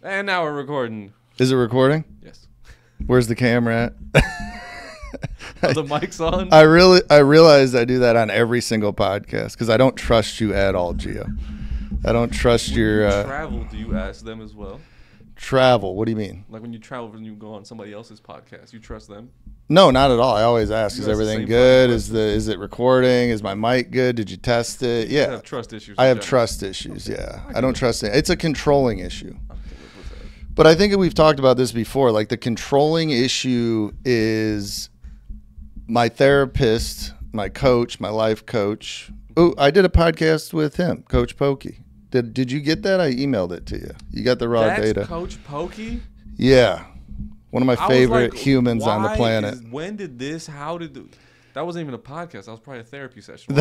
And now we're recording. Is it recording? Yes. Where's the camera at? Are the mic's on? I realized I do that on every single podcast because I don't trust you at all, Gio. I don't trust when your you travel, do you ask them as well? travel. What do you mean? Like when you travel and you go on somebody else's podcast, you trust them? No, not at all. I always ask, You is ask the everything same good? fucking Is it recording? Is my mic good? Did you test it? You Yeah. have trust issues. I in have general. trust issues. Yeah. I don't trust it. It's a controlling issue. I can live with that. But I think we've talked about this before. Like the controlling issue is my therapist, my coach, my life coach. Oh, I did a podcast with him, Coach Polky. Did you get that? I emailed it to you. You got the raw That's data. Coach Polky? Yeah. One of my I was favorite like, humans on the why planet. when did this? How did that wasn't even a podcast. That was probably a therapy session.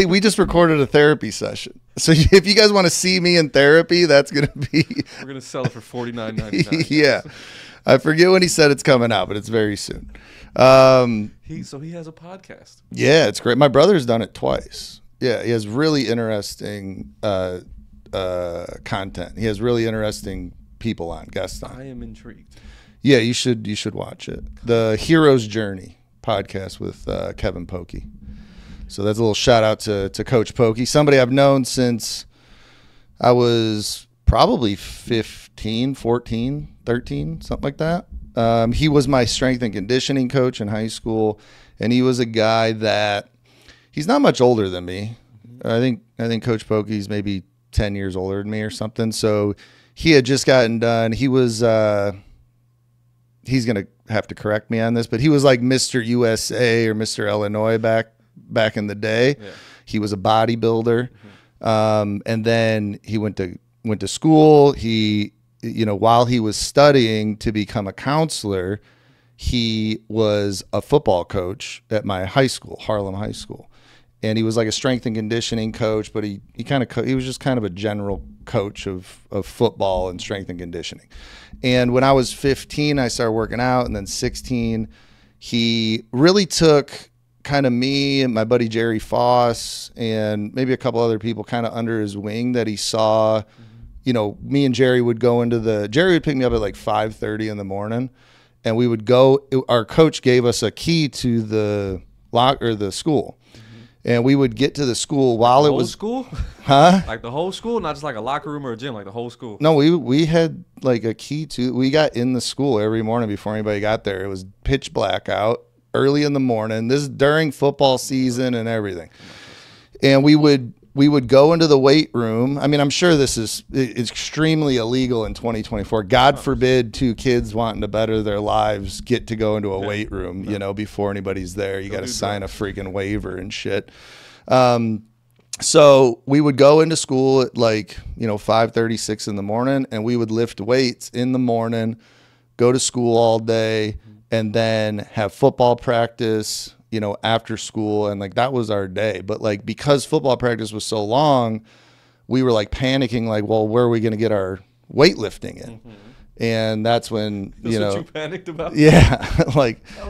We just recorded a therapy session. So if you guys want to see me in therapy, that's going to be. We're gonna sell it for $49.99. Yeah. I forget when he said it's coming out, but it's very soon. So he has a podcast. Yeah, it's great. My brother's done it twice. Yeah, he has really interesting content. He has really interesting people on, guests on. I am intrigued. Yeah, you should watch it. The Hero's Journey podcast with Kevin Polky. So that's a little shout out to Coach Polky, somebody I've known since I was probably 15, 14, 13, something like that. He was my strength and conditioning coach in high school, and he was a guy that he's not much older than me. I think Coach Polky's maybe 10 years older than me or something. So he had just gotten done. He was he's going to have to correct me on this, but he was like Mr. USA or Mr. Illinois back in the day. Yeah. He was a bodybuilder. And then he went to school. He, while he was studying to become a counselor, he was a football coach at my high school, Harlem High School. And he was like a strength and conditioning coach, but he was just kind of a general coach of football and strength and conditioning. And when I was 15, I started working out, and then 16, he really took kind of me and my buddy Jerry Foss and maybe a couple other people kind of under his wing that he saw. Me and Jerry would go Jerry would pick me up at like 5:30 in the morning, and we would go. Our coach gave us a key to the school. And we would get to the school while it was school, huh? Like the whole school, not just like a locker room or a gym, like the whole school. No, we had like a key to. We got in the school every morning before anybody got there. It was pitch black out early in the morning. This is during football season and everything. And we would go into the weight room. I mean, I'm sure this is extremely illegal in 2024. God forbid two kids wanting to better their lives get to go into a weight room, before anybody's there. You got to sign a freaking waiver and shit. So we would go into school at 5:36 in the morning, and we would lift weights in the morning, go to school all day, and then have football practice after school, and that was our day. But because football practice was so long, we were panicking, well, where are we going to get our weightlifting in? Mm-hmm. And that's when, That's what you panicked about? Yeah.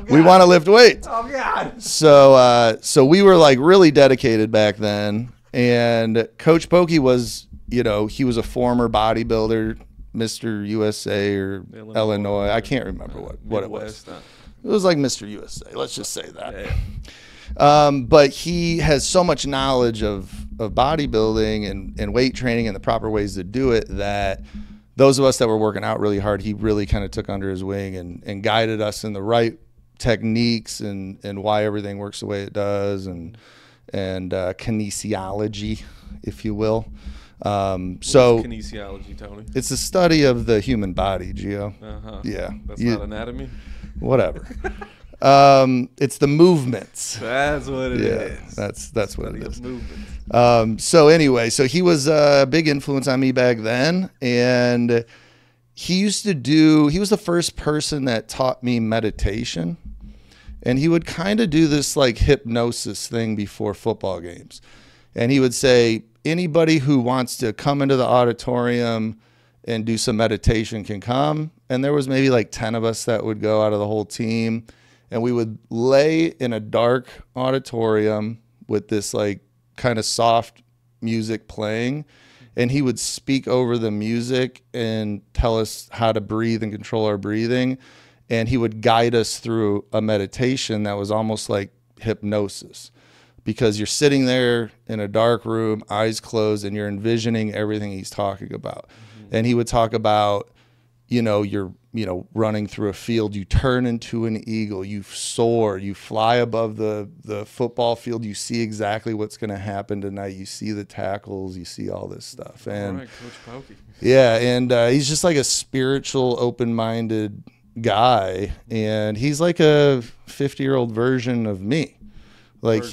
We want to lift weights. Oh God. So we were really dedicated back then. And Coach Polky was, he was a former bodybuilder, Mr. USA or Illinois. I can't remember what it was. It was like Mr. USA. Let's just say that. Yeah. But he has so much knowledge of bodybuilding and weight training and the proper ways to do it that those of us that were working out really hard, he really kind of took under his wing and guided us in the right techniques and why everything works the way it does and kinesiology, if you will. So kinesiology, Tony? It's the study of the human body, Gio. Uh-huh. Yeah. That's not anatomy? Whatever. It's the movements. That's what it is. That's what it is. So anyway, he was a big influence on me back then, and he was the first person that taught me meditation, and he would kind of do this hypnosis thing before football games, and he would say, anybody who wants to come into the auditorium and do some meditation can come. And there was maybe 10 of us that would go out of the whole team. And we would lay in a dark auditorium with this kind of soft music playing. and he would speak over the music and tell us how to breathe and control our breathing. And he would guide us through a meditation that was almost like hypnosis, because you're sitting there in a dark room, eyes closed, and you're envisioning everything he's talking about. And he would talk about, you're, running through a field, you turn into an eagle, you soar, you fly above the football field, you see exactly what's going to happen tonight, you see the tackles, you see all this stuff. And all right, Coach Polky. Yeah, and he's just like a spiritual, open-minded guy, and he's like a 50-year-old version of me. Like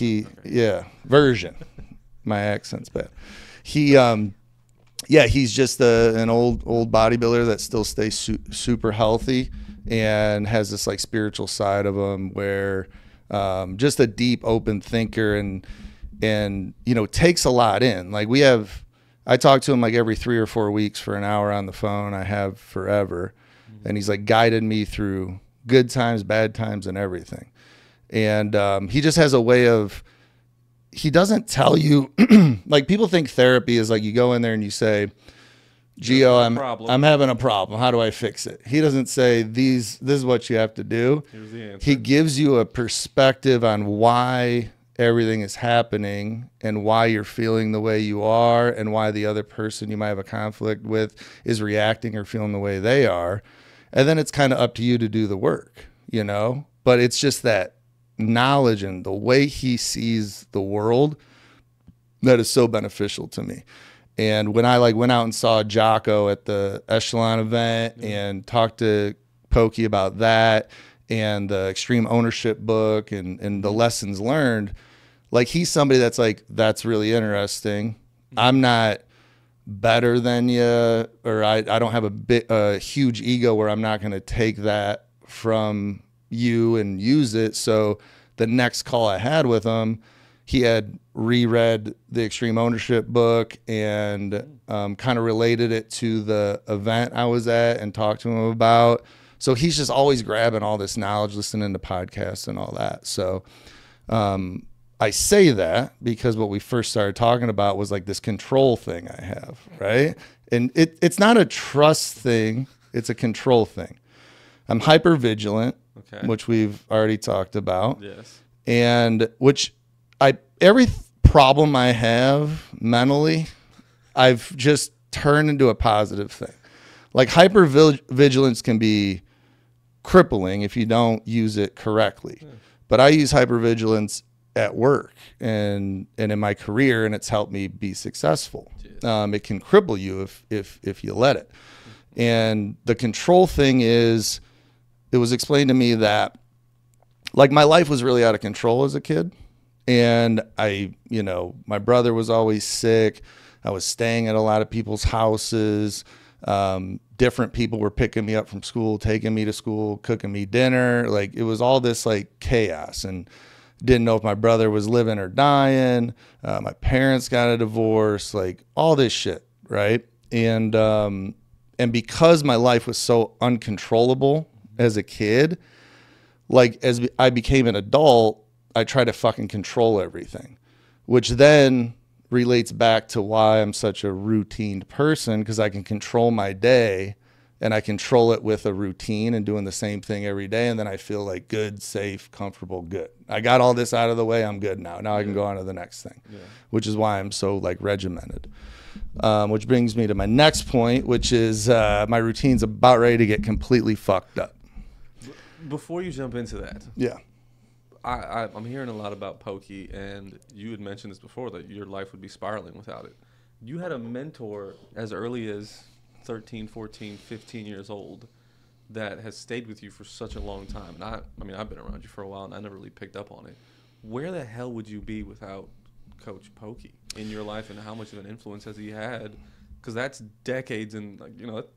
version. My accent's bad. He's just an old bodybuilder that still stays super healthy and has this like spiritual side of him where just a deep, open thinker and takes a lot in. Like I talk to him like every 3 or 4 weeks for an hour on the phone. I have forever. And he's like guided me through good times, bad times, and everything. And he just has a way of, he doesn't tell you, like people think therapy is like you go in there and you say, Gio, I'm having a problem. How do I fix it? He doesn't say this is what you have to do. Here's the answer. He gives you a perspective on why everything is happening and why you're feeling the way you are and why the other person you might have a conflict with is reacting or feeling the way they are. And then it's kind of up to you to do the work, but it's just that knowledge and the way he sees the world that is so beneficial to me. And when I went out and saw Jocko at the Echelon event and talked to Polky about that and the extreme ownership book and the lessons learned, like he's somebody that's like, that's really interesting. I'm not better than you, or I don't have a huge ego where I'm not going to take that from you and use it. So the next call I had with him, he had reread the extreme ownership book and kind of related it to the event I was at and talked to him about. So he's just always grabbing all this knowledge, listening to podcasts and all that. So I say that because what we first started talking about was like this control thing I have, right? And it's not a trust thing. It's a control thing. I'm hyper vigilant, which we've already talked about. Yes. And every problem I have mentally, I've just turned into a positive thing. Like hyper vigilance can be crippling if you don't use it correctly. But I use hyper vigilance at work and in my career, and it's helped me be successful. It can cripple you if you let it. And the control thing is, it was explained to me that like my life was really out of control as a kid. And my brother was always sick. I was staying at a lot of people's houses. Different people were picking me up from school, taking me to school, cooking me dinner. Like it was all this like chaos, and didn't know if my brother was living or dying. My parents got a divorce, like all this shit. Right. And because my life was so uncontrollable as a kid, like as I became an adult, I try to fucking control everything, which then relates back to why I'm such a routine person, because I can control my day and I control it with a routine and doing the same thing every day. And then I feel like good, safe, comfortable, good. I got all this out of the way. I'm good now. Now I can go on to the next thing, which is why I'm so like regimented. Which brings me to my next point, which is my routine's about ready to get completely fucked up. Before you jump into that. Yeah. I'm hearing a lot about Polky, and you had mentioned this before, that your life would be spiraling without it. You had a mentor as early as 13, 14, 15 years old that has stayed with you for such a long time. And I've been around you for a while, and I never really picked up on it. Where the hell would you be without Coach Polky in your life, and how much of an influence has he had? Because that's decades and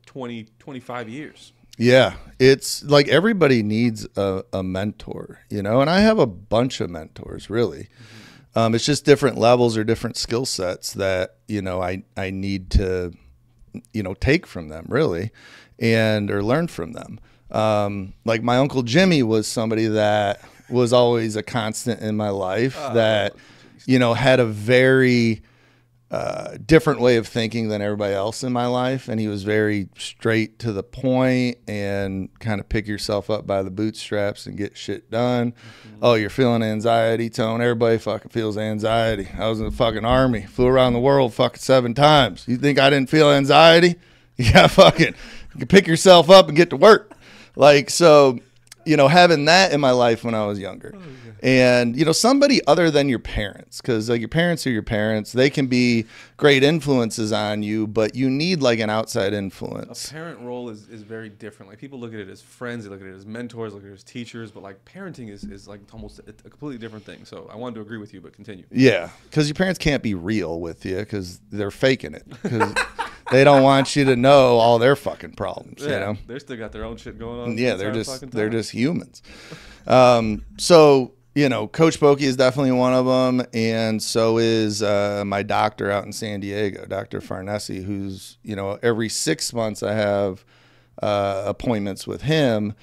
20, 25 years. Yeah, it's like everybody needs a mentor, and I have a bunch of mentors, really. It's just different levels or different skill sets that, I need to, take from them, really, or learn from them. Like my Uncle Jimmy was somebody that was always a constant in my life that, had a very different way of thinking than everybody else in my life. And he was very straight to the point and kind of pick yourself up by the bootstraps and get shit done. Mm-hmm. Oh, you're feeling anxiety, Tone. Everybody fucking feels anxiety. I was in the fucking Army, flew around the world fucking 7 times. You think I didn't feel anxiety? Yeah, fucking you can pick yourself up and get to work. Like, so, you know, having that in my life when I was younger. And, you know, somebody other than your parents, because like your parents are your parents, they can be great influences on you, but you need like an outside influence. A parent role is very different. Like people look at it as friends, they look at it as mentors, look at it as teachers, but like parenting is like almost a completely different thing. So I wanted to agree with you, but continue. Yeah, because your parents can't be real with you because they're faking it. Because they don't want you to know all their fucking problems. Yeah, you know, they still got their own shit going on. Yeah, they're just humans. So. You know, Coach Polky is definitely one of them, and so is my doctor out in San Diego, Dr. Farnese, who's, you know, every 6 months I have appointments with him,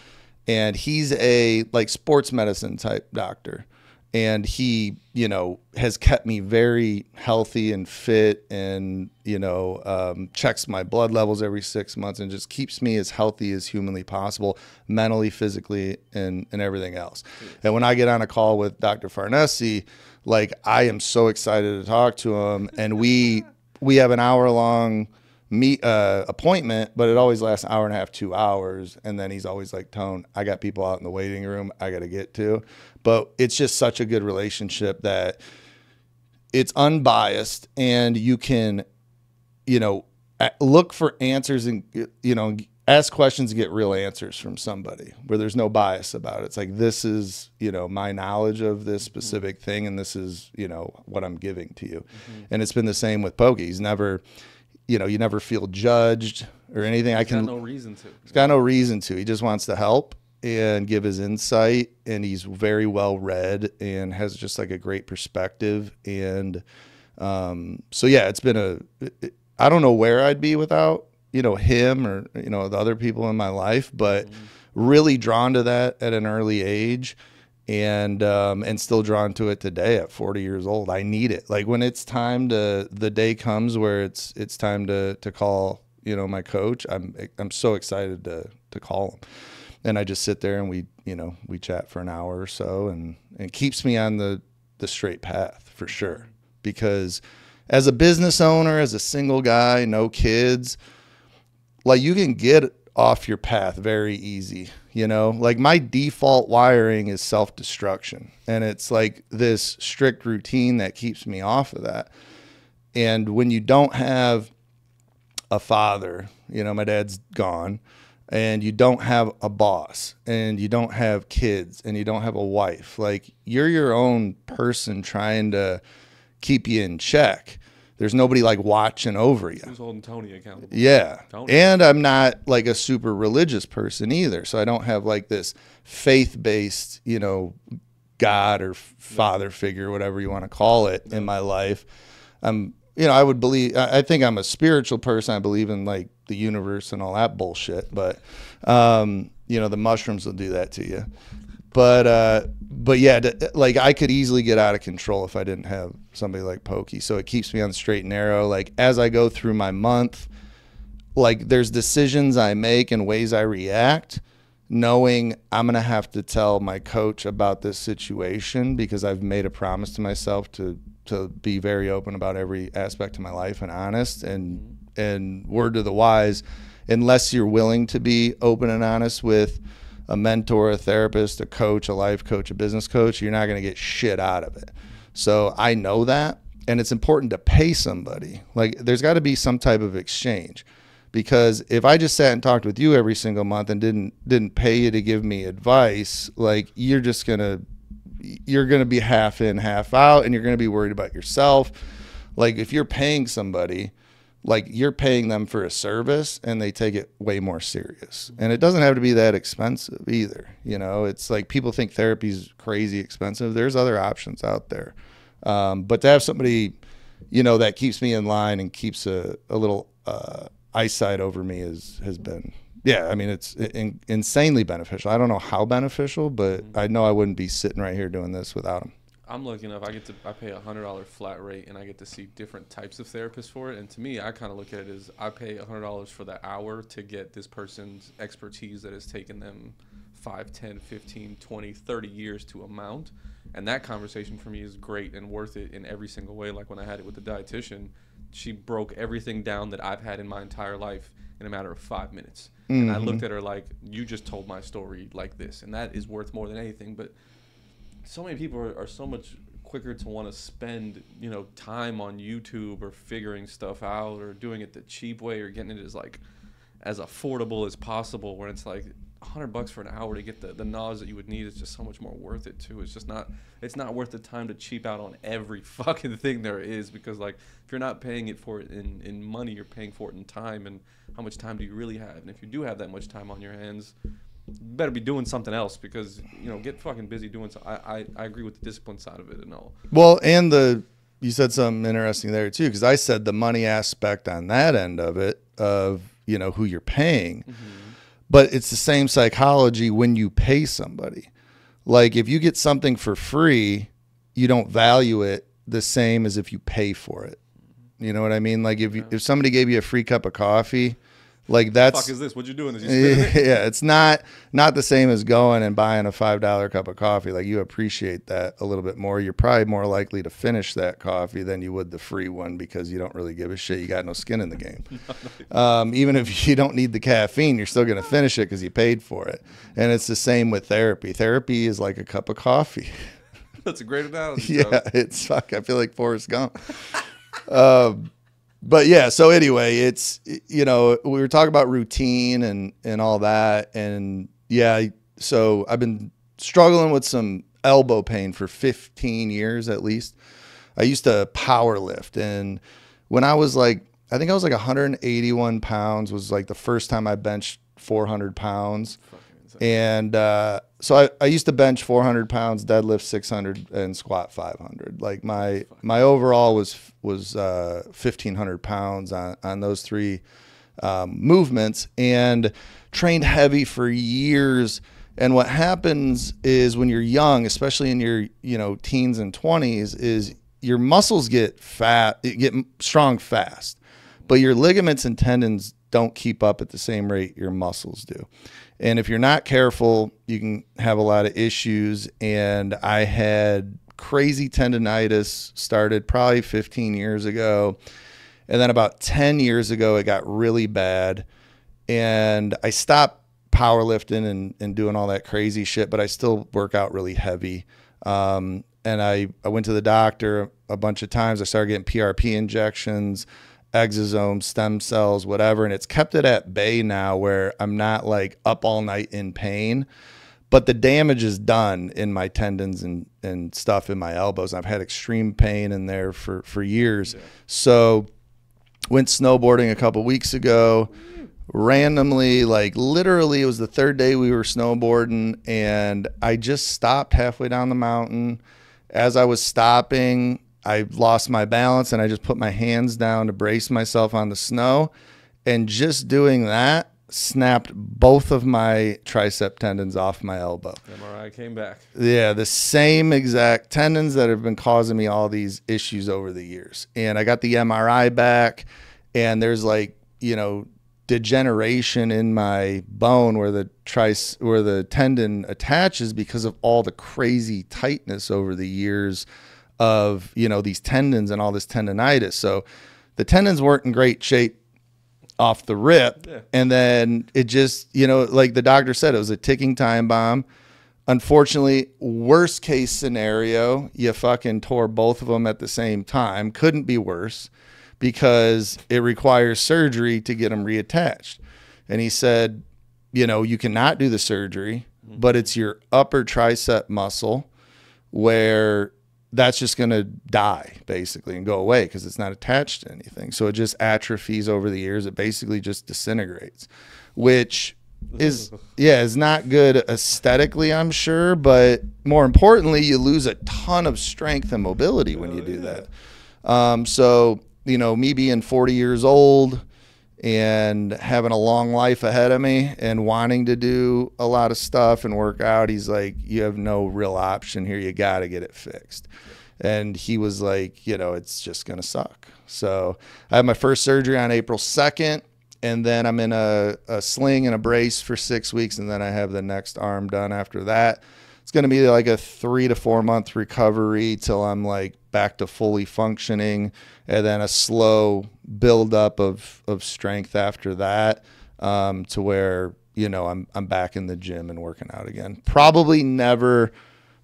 and he's a like sports medicine type doctor, and he, you know, has kept me very healthy and fit, and you know, checks my blood levels every 6 months and just keeps me as healthy as humanly possible, mentally, physically, and everything else. And when I get on a call with Dr. Farnese, like I am so excited to talk to him, and we have an hour-long appointment, but it always lasts an hour and a half, 2 hours. And then he's always like, Tone, I got people out in the waiting room I got to get to. But it's just such a good relationship that it's unbiased, and you can, you know, look for answers and, you know, ask questions and get real answers from somebody where there's no bias about it. It's like, this is, you know, my knowledge of this specific thing, and this is, you know, what I'm giving to you. Mm-hmm. And it's been the same with Polky. He's never, you know, you never feel judged or anything. He's got no reason to. He's got no reason to. He just wants to help and give his insight, and he's very well read and has just like a great perspective. And so yeah, it's been I don't know where I'd be without, you know, him or, you know, the other people in my life, but really drawn to that at an early age, and still drawn to it today at 40 years old. I need it. Like when it's time the day comes where it's time to call, you know, my coach, I'm so excited to call him. And I just sit there and we chat for an hour or so, and it keeps me on the straight path for sure. Because as a business owner, as a single guy, no kids, like you can get off your path very easy, you know? Like my default wiring is self-destruction, and it's like this strict routine that keeps me off of that. And when you don't have a father, you know, my dad's gone, and you don't have a boss, and you don't have kids, and you don't have a wife, like you're your own person trying to keep you in check. There's nobody like watching over you. Who's holding Tony accountable? Yeah. Tony. And I'm not like a super religious person either. So I don't have like this faith-based, you know, God or father figure, whatever you want to call it, in my life. You know, I think I'm a spiritual person. I believe in like the universe and all that bullshit. But, you know, the mushrooms will do that to you. But yeah, like I could easily get out of control if I didn't have somebody like Polky. So it keeps me on the straight and narrow. Like as I go through my month, like there's decisions I make and ways I react, knowing I'm going to have to tell my coach about this situation because I've made a promise to myself to be very open about every aspect of my life and honest, and word to the wise, unless you're willing to be open and honest with a mentor, a therapist, a coach, a life coach, a business coach, you're not going to get shit out of it. So I know that, and it's important to pay somebody. Like there's got to be some type of exchange, because if I just sat and talked with you every single month and didn't pay you to give me advice, like you're going to be half in, half out, and you're going to be worried about yourself. Like if you're paying somebody, like you're paying them for a service, and they take it way more serious. And it doesn't have to be that expensive either. You know, it's like people think therapy's crazy expensive. There's other options out there. But to have somebody, you know, that keeps me in line and keeps a little eyesight over me has been, yeah, I mean, it's insanely beneficial. I don't know how beneficial, but I know I wouldn't be sitting right here doing this without him. I'm lucky enough. I pay $100 flat rate, and I get to see different types of therapists for it. And to me, I kind of look at it as I pay $100 for the hour to get this person's expertise that has taken them 5, 10, 15, 20, 30 years to amount. And that conversation for me is great and worth it in every single way. Like when I had it with the dietitian, she broke everything down that I've had in my entire life in a matter of 5 minutes. And I looked at her like, you just told my story like this. And that is worth more than anything. But so many people are so much quicker to want to spend, time on YouTube or figuring stuff out or doing it the cheap way or getting it as affordable as possible, where it's like $100 for an hour to get the knowledge that you would need is just so much more worth it too. It's not worth the time to cheap out on every fucking thing there is, because like if you're not paying it for it in money, you're paying for it in time. And how much time do you really have? And if you do have that much time on your hands, you better be doing something else, because get fucking busy doing so. I agree with the discipline side of it and all. Well, and you said something interesting there too, because I said the money aspect on that end of it, of who you're paying. But it's the same psychology when you pay somebody. Like if you get something for free, you don't value it the same as if you pay for it. You know what I mean? Like if somebody gave you a free cup of coffee, like that's... What the fuck is this? What you doing? Is you spinning it? Yeah, it's not the same as going and buying a $5 cup of coffee. Like you appreciate that a little bit more. You're probably more likely to finish that coffee than you would the free one, because you don't really give a shit. You got no skin in the game. Even if you don't need the caffeine, you're still going to finish it because you paid for it. And it's the same with therapy. Therapy is like a cup of coffee. That's a great analogy. Yeah, it's fuck. I feel like Forrest Gump. But yeah, so anyway, it's, we were talking about routine and all that. And yeah, so I've been struggling with some elbow pain for 15 years at least. I used to power lift. And when I was I think I was 181 pounds was like the first time I benched 400 pounds. And so I used to bench 400 pounds, deadlift 600, and squat 500. Like my overall was 1,500 pounds on those three movements, and trained heavy for years. And what happens is when you're young, especially in your teens and 20s, is your muscles get strong fast, but your ligaments and tendons don't keep up at the same rate your muscles do. And if you're not careful, you can have a lot of issues. And I had crazy tendonitis, started probably 15 years ago. And then about 10 years ago, it got really bad. And I stopped powerlifting and doing all that crazy shit, but I still work out really heavy. And I went to the doctor a bunch of times. I started getting PRP injections, exosomes, stem cells, whatever. And it's kept it at bay now, where I'm not like up all night in pain, but the damage is done in my tendons and stuff in my elbows. I've had extreme pain in there for years. Yeah. So went snowboarding a couple weeks ago, randomly, like literally it was the third day we were snowboarding, and I just stopped halfway down the mountain. As I was stopping, I lost my balance, and I just put my hands down to brace myself on the snow. And just doing that snapped both of my tricep tendons off my elbow. MRI came back. Yeah, the same exact tendons that have been causing me all these issues over the years. And I got the MRI back, and there's degeneration in my bone where the tendon attaches because of all the crazy tightness over the years of these tendons and all this tendonitis. So the tendons weren't in great shape off the rip. Yeah. And then it just, like the doctor said, it was a ticking time bomb. Unfortunately, worst case scenario, you fucking tore both of them at the same time. Couldn't be worse, because it requires surgery to get them reattached. And he said, you cannot do the surgery, but it's your upper tricep muscle where that's just going to die basically and go away because it's not attached to anything. So it just atrophies over the years. It basically just disintegrates, which is not good aesthetically, I'm sure, but more importantly, you lose a ton of strength and mobility when you do that. So, me being 40 years old, and having a long life ahead of me and wanting to do a lot of stuff and work out. He's like, you have no real option here. You got to get it fixed. And he was like, you know, it's just going to suck. So I had my first surgery on April 2nd. And then I'm in a sling and a brace for 6 weeks. And then I have the next arm done after that. It's going to be like a 3 to 4 month recovery till I'm like back to fully functioning, and then a slow build up of strength after that, to where, you know, I'm back in the gym and working out again. Probably never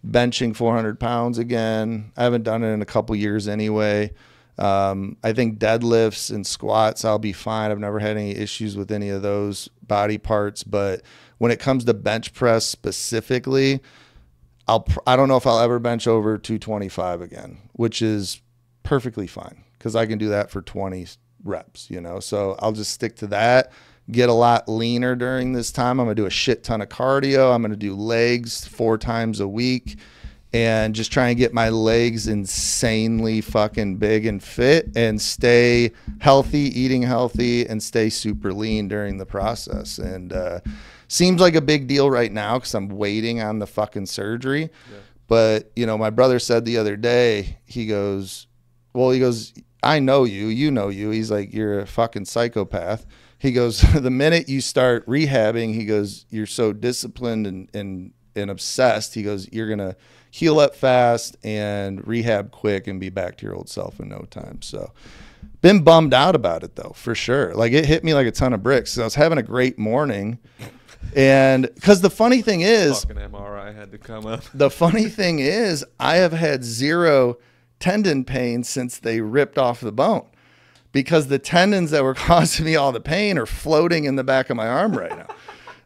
benching 400 pounds again. I haven't done it in a couple years anyway. I think deadlifts and squats, I'll be fine. I've never had any issues with any of those body parts, but when it comes to bench press specifically, I don't know if I'll ever bench over 225 again, which is perfectly fine because I can do that for 20 reps, you know? So I'll just stick to that, get a lot leaner during this time. I'm going to do a shit ton of cardio. I'm going to do legs 4 times a week and just try and get my legs insanely fucking big and fit and stay healthy, eating healthy, and stay super lean during the process. And, seems like a big deal right now because I'm waiting on the fucking surgery. Yeah. But, you know, my brother said the other day, he goes, I know you, you know you. He's like, you're a fucking psychopath. He goes, the minute you start rehabbing, he goes, you're so disciplined and obsessed. He goes, you're going to heal up fast and rehab quick and be back to your old self in no time. So been bummed out about it though, for sure. Like it hit me like a ton of bricks. So I was having a great morning. And because the funny thing is, fucking MRI had to come up. The funny thing is, I have had 0 tendon pain since they ripped off the bone, because the tendons that were causing me all the pain are floating in the back of my arm right now.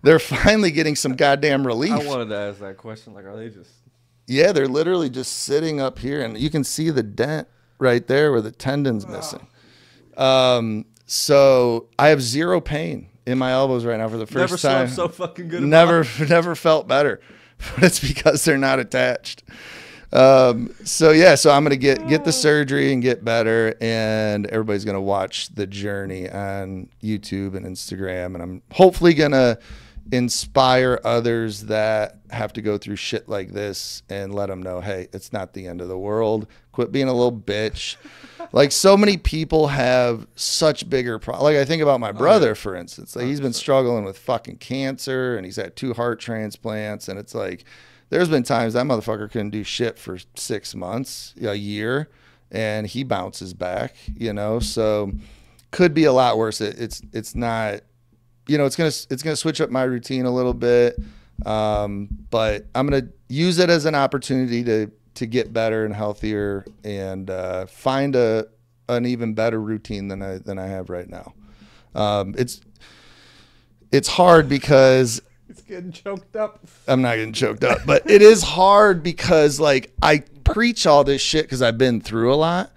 They're finally getting some goddamn relief. I wanted to ask that question. Like, are they just? Yeah, they're literally just sitting up here, and you can see the dent right there where the tendon's missing. So I have 0 pain in my elbows right now for the first time. Never slept so fucking good. Never felt better, but it's because they're not attached. So yeah, so I'm gonna get the surgery and get better, and everybody's gonna watch the journey on YouTube and Instagram, and I'm hopefully gonna inspire others that have to go through shit like this and let them know, hey, it's not the end of the world. Quit being a little bitch. Like, so many people have such bigger problems. Like, I think about my brother, for instance. Like, he's been struggling with fucking cancer, and he's had 2 heart transplants, and it's like, there's been times that motherfucker couldn't do shit for 6 months, a year, and he bounces back, you know? So could be a lot worse. It's not, you know, it's gonna switch up my routine a little bit, but I'm gonna use it as an opportunity to get better and healthier and find an even better routine than I have right now. It's hard because it's getting choked up. I'm not getting choked up, but it is hard because, like, I preach all this shit because I've been through a lot.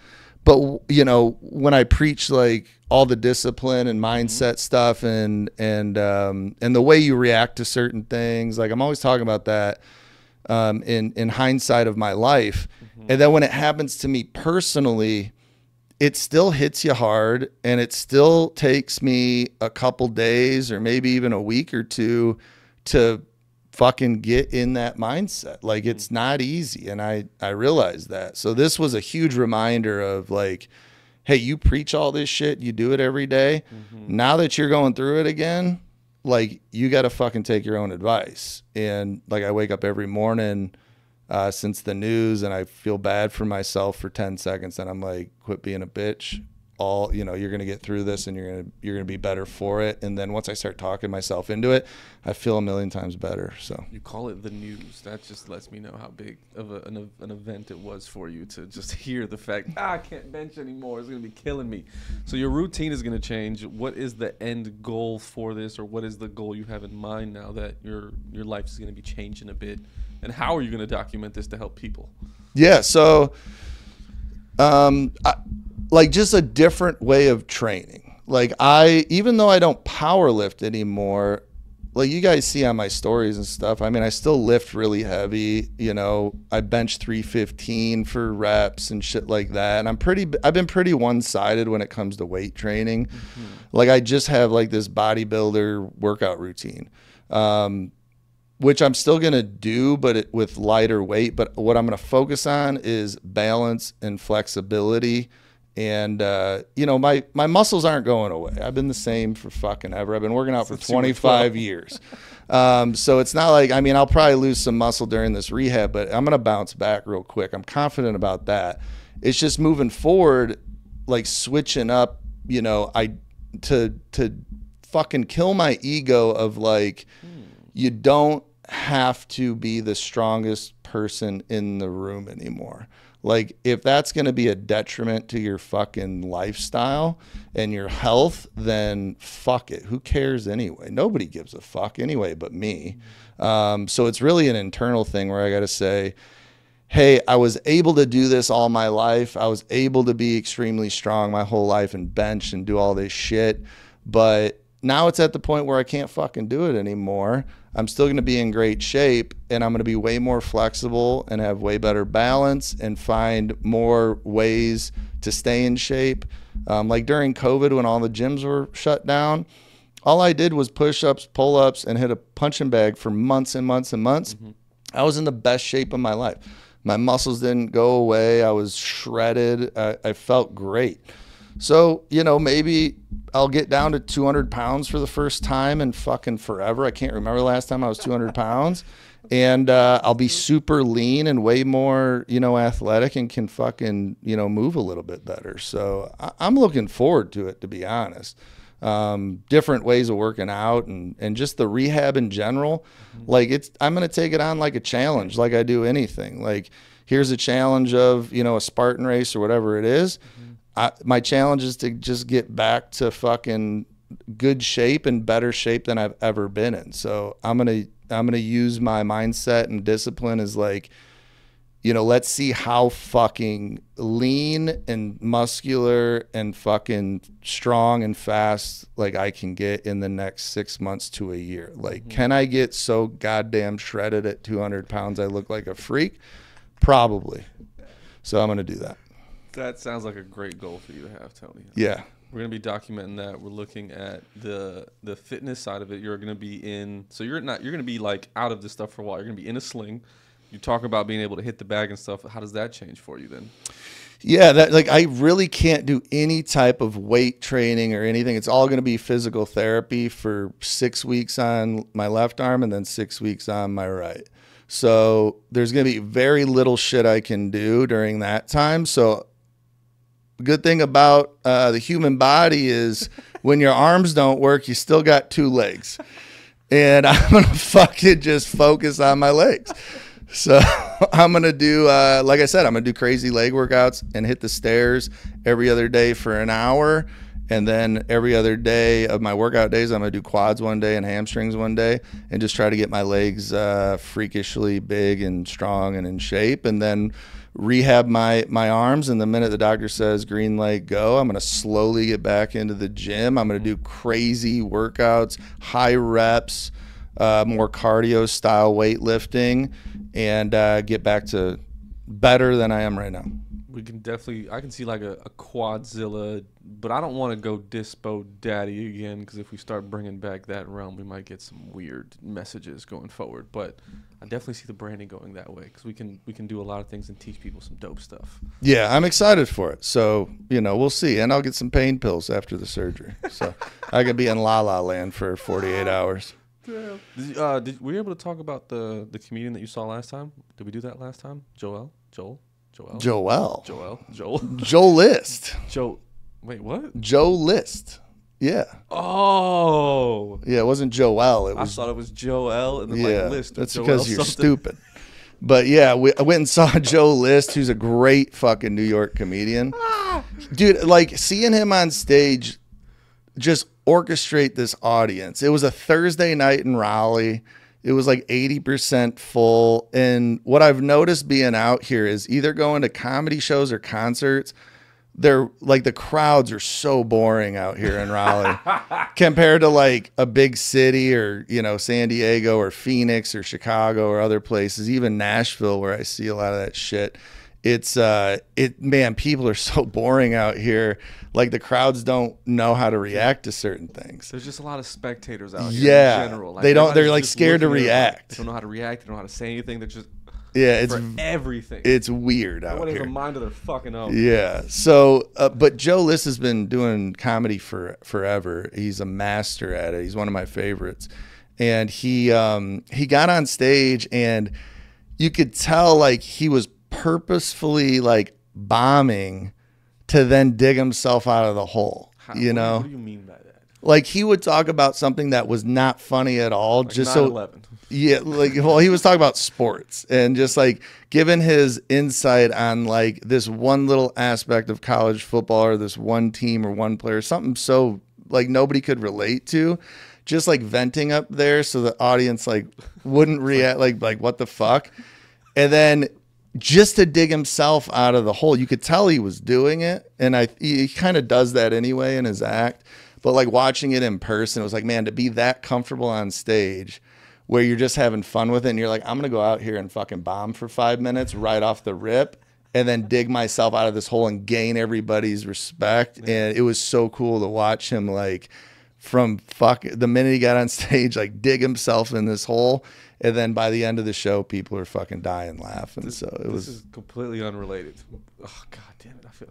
But, you know, when I preach like all the discipline and mindset stuff and the way you react to certain things, like, I'm always talking about that in hindsight of my life. And then when it happens to me personally, it still hits you hard, and it still takes me a couple days or maybe even a week or two to fucking get in that mindset. Like, it's not easy, and I realize that. So this was a huge reminder of, like, hey, you preach all this shit, you do it every day. Now that you're going through it again, like, you got to fucking take your own advice. And, like, I wake up every morning since the news, and I feel bad for myself for 10 seconds, and I'm like, quit being a bitch. You know, you're going to get through this, and you're going to be better for it. And then once I start talking myself into it, I feel a million times better. So you call it the news. That just lets me know how big of an event it was for you to just hear the fact, I can't bench anymore. It's going to be killing me. So your routine is going to change. What is the end goal for this, or what is the goal you have in mind now that your life is going to be changing a bit? And how are you going to document this to help people? Yeah, so like, just a different way of training. Like, even though I don't power lift anymore, like you guys see on my stories and stuff, I mean, I still lift really heavy, you know, I bench 315 for reps and shit like that. And I've been pretty one-sided when it comes to weight training. Mm-hmm. Like I just have like this bodybuilder workout routine, which I'm still going to do, but with lighter weight. But what I'm going to focus on is balance and flexibility. And, you know, my muscles aren't going away. I've been the same for fucking ever. I've been working out for 25 years. So it's not like, I mean, I'll probably lose some muscle during this rehab, but I'm going to bounce back real quick. I'm confident about that. It's just moving forward, like switching up, you know, to fucking kill my ego of like, you don't have to be the strongest person in the room anymore. Like, if that's going to be a detriment to your fucking lifestyle and your health, then fuck it. Who cares anyway? Nobody gives a fuck anyway but me. So it's really an internal thing where I got to say, hey, I was able to do this all my life. I was able to be extremely strong my whole life and bench and do all this shit. But now it's at the point where I can't fucking do it anymore. I'm still going to be in great shape, and I'm going to be way more flexible and have way better balance and find more ways to stay in shape. Like during COVID, when all the gyms were shut down, all I did was push-ups, pull-ups, and hit a punching bag for months and months and months. Mm-hmm. I was in the best shape of my life. My muscles didn't go away. I was shredded. I felt great. So, you know, maybe I'll get down to 200 pounds for the first time in fucking forever. I can't remember the last time I was 200 pounds. And I'll be super lean and way more, you know, athletic and can fucking, you know, move a little bit better. So I'm looking forward to it, to be honest. Different ways of working out and just the rehab in general. Mm-hmm. Like I'm going to take it on like a challenge, like I do anything. Like here's a challenge of, you know, a Spartan race or whatever it is. Mm-hmm. My challenge is to just get back to fucking good shape and better shape than I've ever been in. So I'm gonna use my mindset and discipline as like, you know, let's see how fucking lean and muscular and fucking strong and fast like I can get in the next 6 months to a year. Like, can I get so goddamn shredded at 200 pounds I look like a freak? Probably. So I'm gonna do that. That sounds like a great goal for you to have, Tony. Yeah. We're going to be documenting that. We're looking at the fitness side of it. You're going to be you're going to be like out of this stuff for a while. You're going to be in a sling. You talk about being able to hit the bag and stuff. How does that change for you then? Yeah, that like I really can't do any type of weight training or anything. It's all going to be physical therapy for 6 weeks on my left arm and then 6 weeks on my right. So there's going to be very little shit I can do during that time. So good thing about the human body is when your arms don't work, you still got 2 legs. And I'm going to fucking just focus on my legs. So I'm going to do, like I said, I'm going to do crazy leg workouts and hit the stairs every other day for an hour. And then every other day of my workout days, I'm going to do quads one day and hamstrings one day and just try to get my legs freakishly big and strong and in shape. And then rehab my arms, and the minute the doctor says green light go, I'm going to slowly get back into the gym. I'm going to do crazy workouts, high reps, more cardio style weightlifting, and get back to better than I am right now. We can definitely, I can see like a quadzilla, but I don't want to go dispo daddy again, because if we start bringing back that realm, we might get some weird messages going forward. But I definitely see the branding going that way, because we can do a lot of things and teach people some dope stuff. Yeah, I'm excited for it. So, you know, we'll see. And I'll get some pain pills after the surgery. So I could be in La La Land for 48 hours. Yeah. Were you able to talk about the comedian that you saw last time? Did we do that last time? Joel List. Wait, what? Joe List. Yeah. Oh. Yeah, it wasn't Joel. I thought it was Joel and then yeah, List. That's Joel because you're something. stupid. But yeah, I went and saw Joe List, who's a great fucking New York comedian. Dude, like seeing him on stage just orchestrate this audience. It was a Thursday night in Raleigh. It was like 80% full. And what I've noticed being out here is either going to comedy shows or concerts, they're like the crowds are so boring out here in Raleigh compared to like a big city or, you know, San Diego or Phoenix or Chicago or other places, even Nashville where I see a lot of that shit. It's man, people are so boring out here. Like the crowds don't know how to react to certain things. There's just a lot of spectators out here in general. Like, they're like scared to react. They don't know how to react. They don't know how to say anything. They're just it's for everything. It's weird out Everyone here. has a mind of their fucking own. Yeah. So, but Joe List has been doing comedy for forever. He's a master at it. He's one of my favorites. And he got on stage, and you could tell like he was purposefully like bombing to then dig himself out of the hole. You know? What do you mean by that? Like he would talk about something that was not funny at all, Like just 9/11. Yeah, like, well, he was talking about sports and just like giving his insight on like this one little aspect of college football or this one team or one player, something so like nobody could relate to, just like venting up there so the audience like wouldn't react like what the fuck. And then just to dig himself out of the hole, you could tell he was doing it. And he kind of does that anyway in his act. But like watching it in person, it was like, man, to be that comfortable on stage where you're just having fun with it and you're like, I'm going to go out here and fucking bomb for 5 minutes right off the rip and then dig myself out of this hole and gain everybody's respect. And it was so cool to watch him like from the minute he got on stage, like dig himself in this hole. And then by the end of the show, people are fucking dying laughing. So this is completely unrelated. Oh, God damn it. I feel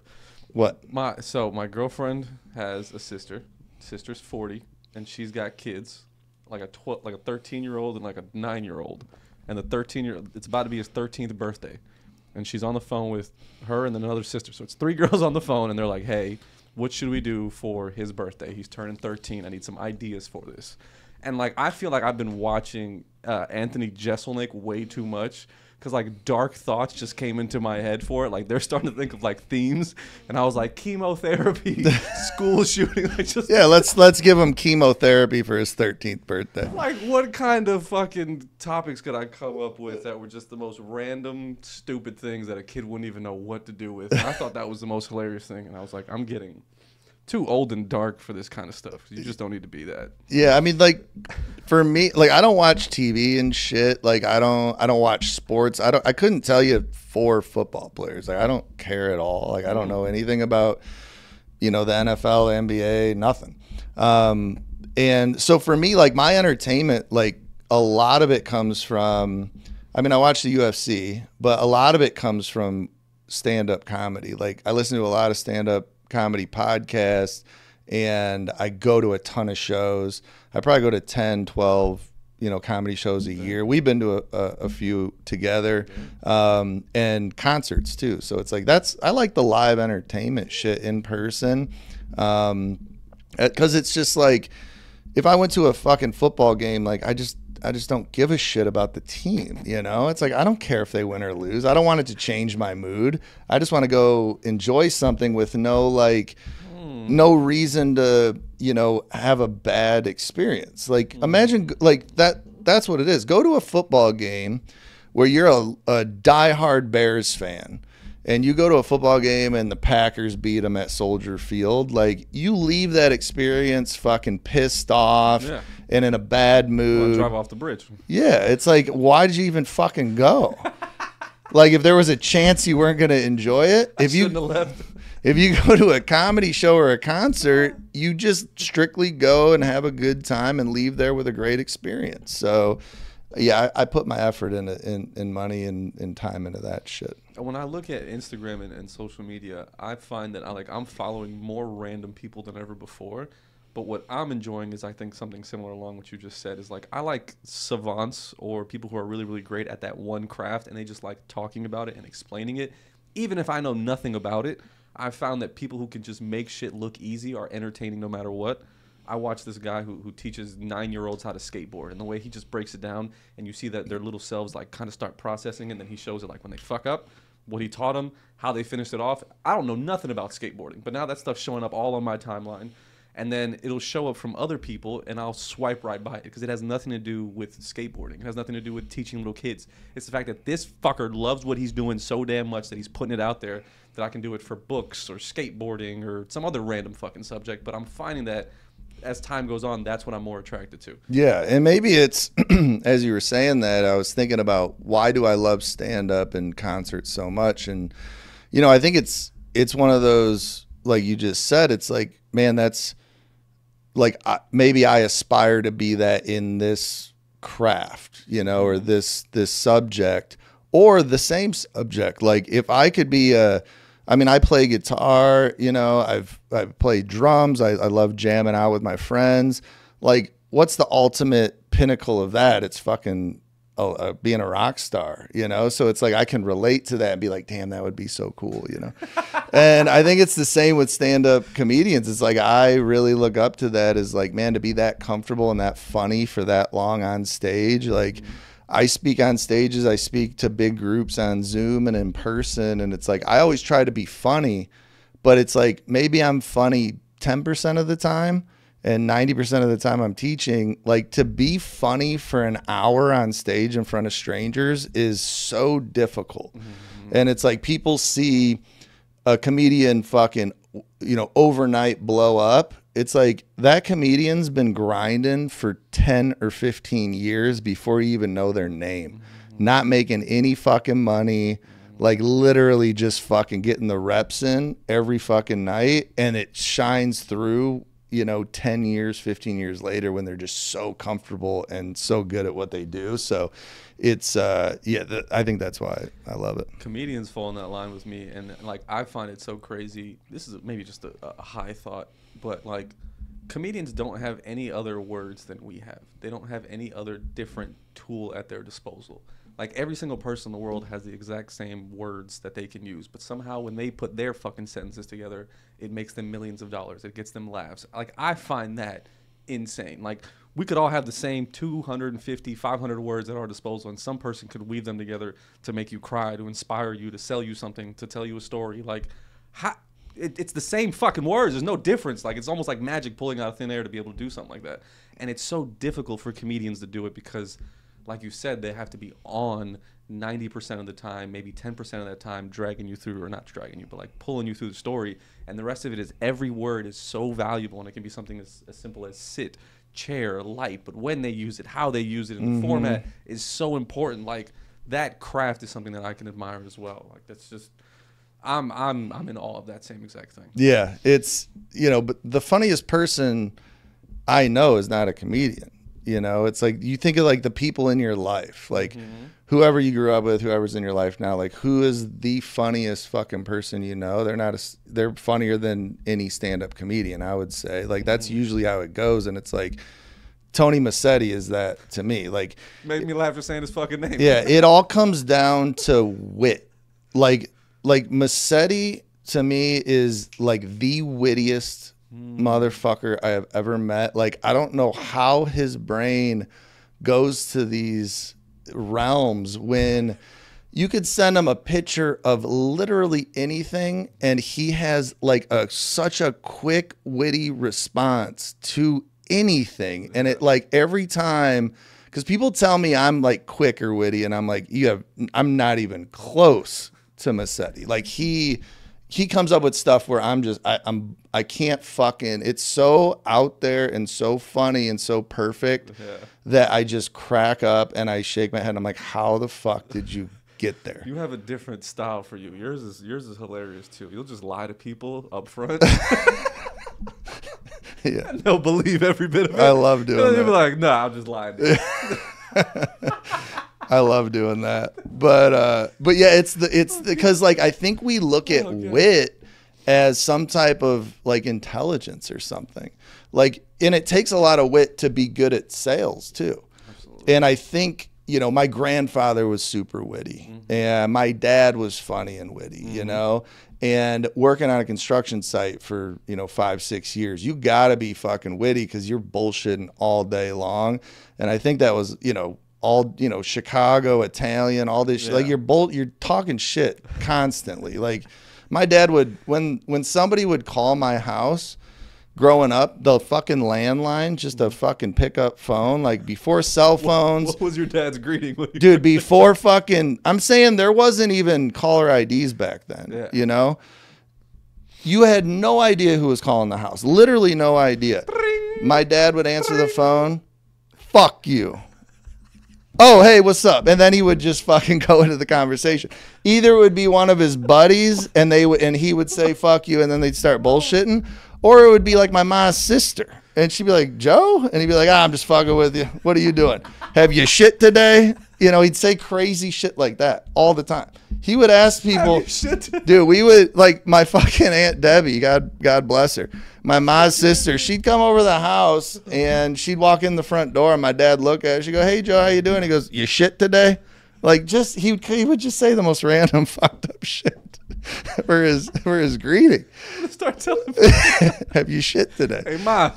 what? My girlfriend has a sister. Sister's 40 and she's got kids. Like a 13-year-old and like a 9-year-old, and the 13-year-old, it's about to be his 13th birthday, and she's on the phone with her and then another sister. So it's 3 girls on the phone, and they're like, "Hey, what should we do for his birthday? He's turning 13. I need some ideas for this." And like I feel like I've been watching Anthony Jeselnik way too much. Because like dark thoughts just came into my head for it. Like they're starting to think of like themes, and I was like chemotherapy, school shooting. Like just yeah, let's give him chemotherapy for his 13th birthday. Like what kind of fucking topics could I come up with that were just the most random, stupid things that a kid wouldn't even know what to do with? And I thought that was the most hilarious thing, and I was like, I'm getting too old and dark for this kind of stuff. You just don't need to be that. Yeah, I mean, like for me, like I don't watch TV and shit. Like I don't watch sports. I couldn't tell you 4 football players. Like I don't care at all. Like I don't know anything about, you know, the NFL, the NBA, nothing. And so for me, like my entertainment, like a lot of it comes from, I mean, I watch the UFC, but a lot of it comes from stand-up comedy. Like I listen to a lot of stand-up comedy podcasts, and I go to a ton of shows. I probably go to 10, 12, you know, comedy shows a year. We've been to a few together, and concerts too. So it's like I like the live entertainment shit in person, because it's just like if I went to a fucking football game, like I just don't give a shit about the team, you know? It's like I don't care if they win or lose. I don't want it to change my mood. I just want to go enjoy something with no reason to, you know, have a bad experience. Like imagine like that's what it is. Go to a football game where you're a diehard Bears fan, and you go to a football game and the Packers beat them at Soldier Field. Like you leave that experience fucking pissed off and in a bad mood. Drive off the bridge. Yeah, it's like, why did you even fucking go? Like if there was a chance you weren't going to enjoy it, I shouldn't have left. If you go to a comedy show or a concert, you just strictly go and have a good time and leave there with a great experience. So yeah, I put my effort in money and time into that shit. When I look at Instagram and social media, I find that I'm following more random people than ever before. But what I'm enjoying is I think something similar along what you just said is like I like savants or people who are really, really great at that one craft, and they just like talking about it and explaining it. Even if I know nothing about it, I've found that people who can just make shit look easy are entertaining no matter what. I watch this guy who teaches 9-year-olds how to skateboard, and the way he just breaks it down, and you see that their little selves like kind of start processing, and then he shows it like when they fuck up, what he taught them, how they finished it off. I don't know nothing about skateboarding, but now that stuff's showing up all on my timeline, and then it'll show up from other people, and I'll swipe right by it because it has nothing to do with skateboarding. It has nothing to do with teaching little kids. It's the fact that this fucker loves what he's doing so damn much that he's putting it out there that I can do it for books or skateboarding or some other random fucking subject. But I'm finding that as time goes on, that's what I'm more attracted to. Yeah, and maybe it's, as you were saying that, I was thinking about why do I love stand-up and concerts so much? And, you know, I think it's one of those, like you just said, it's like, man, that's, like maybe I aspire to be that in this craft, you know, or this subject or the same subject. Like if I could be I play guitar, you know, I've played drums. I love jamming out with my friends. Like what's the ultimate pinnacle of that? It's fucking being a rock star, you know? So it's like, I can relate to that and be like, damn, that would be so cool, you know? And I think it's the same with stand-up comedians. It's like, I really look up to that as like, man, to be that comfortable and that funny for that long on stage. Like I speak on stages, I speak to big groups on Zoom and in person. And it's like, I always try to be funny, but it's like, maybe I'm funny 10% of the time. And 90% of the time I'm teaching, like to be funny for an hour on stage in front of strangers is so difficult. Mm-hmm. And it's like people see a comedian fucking, you know, overnight blow up. It's like that comedian's been grinding for 10 or 15 years before you even know their name, not making any fucking money, like literally just fucking getting the reps in every fucking night. And it shines through, you know, 10 years, 15 years later when they're just so comfortable and so good at what they do. So it's, I think that's why I love it. Comedians fall in that line with me. And like, I find it so crazy. This is maybe just a high thought, but like comedians don't have any other words than we have. They don't have any other different tool at their disposal. Like every single person in the world has the exact same words that they can use, but somehow when they put their fucking sentences together, it makes them millions of dollars. It gets them laughs. Like I find that insane. Like we could all have the same 250, 500 words at our disposal, and some person could weave them together to make you cry, to inspire you, to sell you something, to tell you a story. Like how, it's the same fucking words. There's no difference. Like it's almost like magic pulling out of thin air to be able to do something like that. And it's so difficult for comedians to do it because, like you said, they have to be on 90% of the time, maybe 10% of that time, dragging you through, or not dragging you, but like pulling you through the story. And the rest of it is every word is so valuable, and it can be something as simple as sit, chair, light. But when they use it, how they use it, and the format is so important. Like that craft is something that I can admire as well. Like that's just, I'm in awe of that same exact thing. Yeah, it's, you know, but the funniest person I know is not a comedian. You know, it's like you think of like the people in your life, like whoever you grew up with, whoever's in your life now, like who is the funniest fucking person you know? They're funnier than any stand-up comedian, I would say. Like that's usually how it goes. And it's like Tony Massetti is that to me. Like made me laugh for saying his fucking name. Yeah, it all comes down to wit. Like Massetti to me is like the wittiest motherfucker I have ever met. Like I don't know how his brain goes to these realms when you could send him a picture of literally anything and he has like such a quick witty response to anything. And it like every time, because people tell me I'm like quick or witty and I'm like, I'm not even close to Massetti. Like he comes up with stuff where I can't fucking, it's so out there and so funny and so perfect that I just crack up and I shake my head and I'm like, how the fuck did you get there? You have a different style for you. Yours is hilarious too. You'll just lie to people up front. Yeah. And they'll believe every bit of it. I love doing that. You'll be like, nah, I'm just lying. I love doing that. But yeah, it's because like I think we look at wit as some type of like intelligence or something. Like, and it takes a lot of wit to be good at sales too. Absolutely. And I think, you know, my grandfather was super witty and my dad was funny and witty, you know, and working on a construction site for, you know, 5-6 years, you gotta be fucking witty because you're bullshitting all day long. And I think that was, you know, all, you know, Chicago, Italian, all this shit. Like you're talking shit constantly. Like my dad would, when somebody would call my house, growing up, the fucking landline, just a fucking pickup phone, like before cell phones. What was your dad's greeting? Dude, before fucking, I'm saying there wasn't even caller IDs back then, Yeah. you know? You had no idea who was calling the house. Literally no idea. My dad would answer the phone. Fuck you. Oh, hey, what's up? And then he would just fucking go into the conversation. Either it would be one of his buddies and he would say fuck you and then they'd start bullshitting, or it would be like my mom's sister. And she'd be like, Joe? And he'd be like, I'm just fucking with you. What are you doing? Have you shit today? You know, he'd say crazy shit like that all the time. He would ask people, dude, we would, like my fucking Aunt Debbie, God bless her, my mom's sister, she'd come over the house and she'd walk in the front door and my dad look at her, she'd go, hey, Joe, how you doing? He goes, you shit today? Like just, he would just say the most random fucked up shit for his greeting. Start telling me. Have you shit today? Hey, Ma.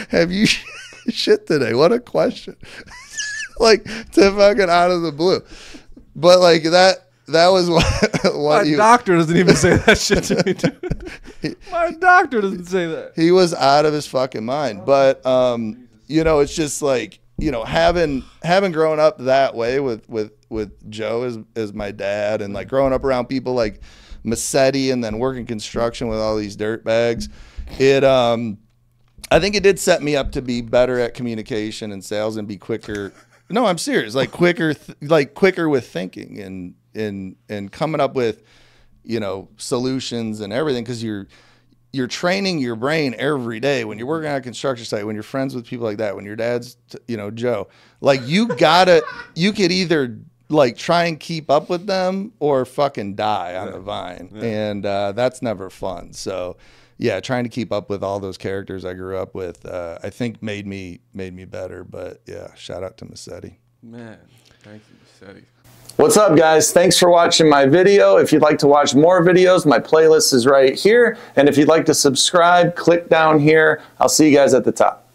Have you shit today? What a question. Like to fucking out of the blue. But like that was what My doctor doesn't even say that shit to me, dude. My doctor doesn't say that. He was out of his fucking mind. But you know, it's just like, you know, having grown up that way with Joe as my dad, and like growing up around people like Massetti and then working construction with all these dirt bags, it I think it did set me up to be better at communication and sales and be quicker. No, I'm serious. Like quicker with thinking and coming up with, you know, solutions and everything, because you're training your brain every day when you're working on a construction site, when you're friends with people like that, when your dad's, you know, Joe. Like you could either like try and keep up with them or fucking die on the vine, and that's never fun. So yeah, trying to keep up with all those characters I grew up with, I think made me better. But yeah, shout out to Massetti. Man, thank you, Massetti. What's up, guys? Thanks for watching my video. If you'd like to watch more videos, my playlist is right here. And if you'd like to subscribe, click down here. I'll see you guys at the top.